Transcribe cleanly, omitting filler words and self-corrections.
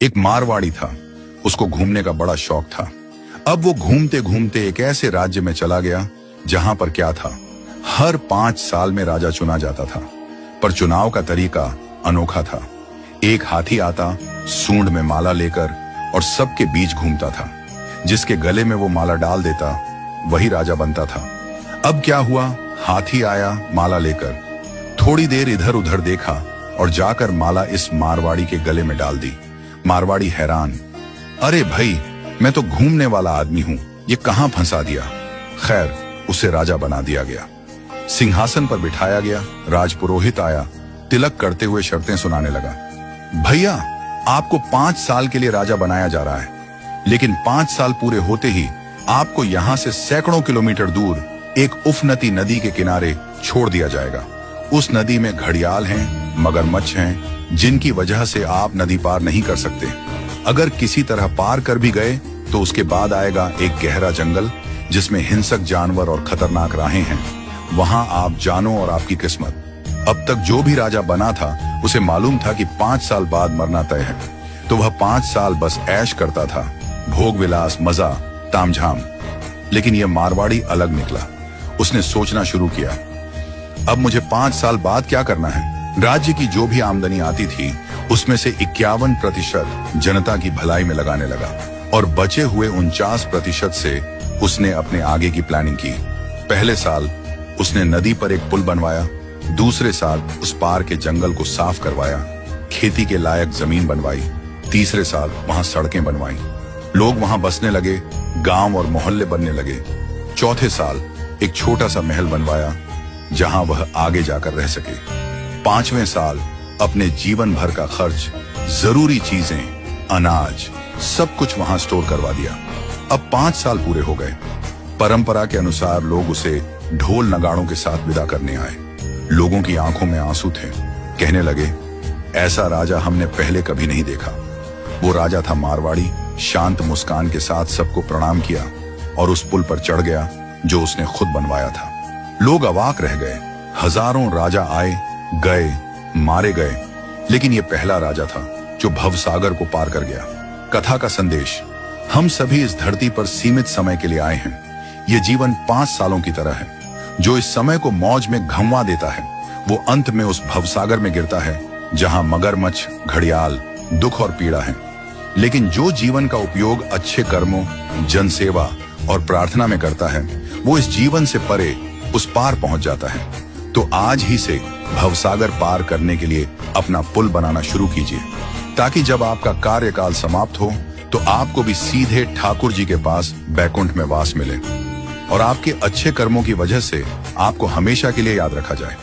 एक मारवाड़ी था, उसको घूमने का बड़ा शौक था। अब वो घूमते घूमते एक ऐसे राज्य में चला गया जहां पर क्या था, हर 5 साल में राजा चुना जाता था, पर चुनाव का तरीका अनोखा था। एक हाथी आता सूंड में माला लेकर और सबके बीच घूमता था। जिसके गले में वो माला डाल देता वही राजा बनता था। अब क्या हुआ, हाथी आया माला लेकर, थोड़ी देर इधर उधर देखा और जाकर माला इस मारवाड़ी के गले में डाल दी। मारवाड़ी हैरान, अरे भाई मैं तो घूमने वाला आदमी हूं, ये कहां फंसा दिया। खैर उसे राजा बना दिया गया, सिंहासन पर बिठाया गया। राजपुरोहित आया, तिलक करते हुए शर्तें सुनाने लगा। भैया आपको 5 साल के लिए राजा बनाया जा रहा है, लेकिन 5 साल पूरे होते ही आपको यहां से सैकड़ों किलोमीटर दूर एक उफनती नदी के किनारे छोड़ दिया जाएगा। उस नदी में घड़ियाल हैं, मगरमच्छ हैं, जिनकी वजह से आप नदी पार नहीं कर सकते। अगर किसी तरह पार कर भी गए तो उसके बाद आएगा एक गहरा जंगल जिसमें हिंसक जानवर और खतरनाक राहें हैं। वहां आप जानो और आपकी किस्मत। अब तक जो भी राजा बना था उसे मालूम था कि 5 साल बाद मरना तय है, तो वह 5 साल बस ऐश करता था, भोग विलास, मजा, तामझाम। लेकिन यह मारवाड़ी अलग निकला। उसने सोचना शुरू किया, अब मुझे 5 साल बाद क्या करना है। राज्य की जो भी आमदनी आती थी उसमें से 51% जनता की भलाई में लगाने लगा और बचे हुए 49% से उसने अपने आगे की प्लानिंग की। पहले साल उसने नदी पर एक पुल बनवाया, दूसरे साल उस पार के जंगल को साफ करवाया, खेती के लायक जमीन बनवाई, तीसरे साल वहां सड़कें बनवाई, लोग वहां बसने लगे, गांव और मोहल्ले बनने लगे। चौथे साल एक छोटा सा महल बनवाया जहां वह आगे जाकर रह सके। 5वें साल अपने जीवन भर का खर्च, जरूरी चीजें, अनाज, सब कुछ वहां स्टोर करवा दिया। अब 5 साल पूरे हो गए। परंपरा के अनुसार लोग उसे ढोल नगाड़ों के साथ विदा करने आए। लोगों की आंखों में आंसू थे। कहने लगे, ऐसा राजा हमने पहले कभी नहीं देखा। वो राजा था मारवाड़ी, शांत मुस्कान के साथ सबको प्रणाम किया और उस पुल पर चढ़ गया जो उसने खुद बनवाया था। लोग अवाक रह गए। हजारों राजा आए गए, मारे गए, लेकिन ये पहला राजा था जो भवसागर को पार कर गया। कथा का संदेश, हम सभी इस धरती पर सीमित समय के लिए आए हैं। ये जीवन 5 सालों की तरह है। जो इस समय को मौज में घंवा देता है वो अंत में उस भवसागर में गिरता है जहां मगरमच्छ, घड़ियाल, दुख और पीड़ा है। लेकिन जो जीवन का उपयोग अच्छे कर्मों, जनसेवा और प्रार्थना में करता है वो इस जीवन से परे उस पार पहुंच जाता है। तो आज ही से भवसागर पार करने के लिए अपना पुल बनाना शुरू कीजिए, ताकि जब आपका कार्यकाल समाप्त हो तो आपको भी सीधे ठाकुर जी के पास बैकुंठ में वास मिले और आपके अच्छे कर्मों की वजह से आपको हमेशा के लिए याद रखा जाए।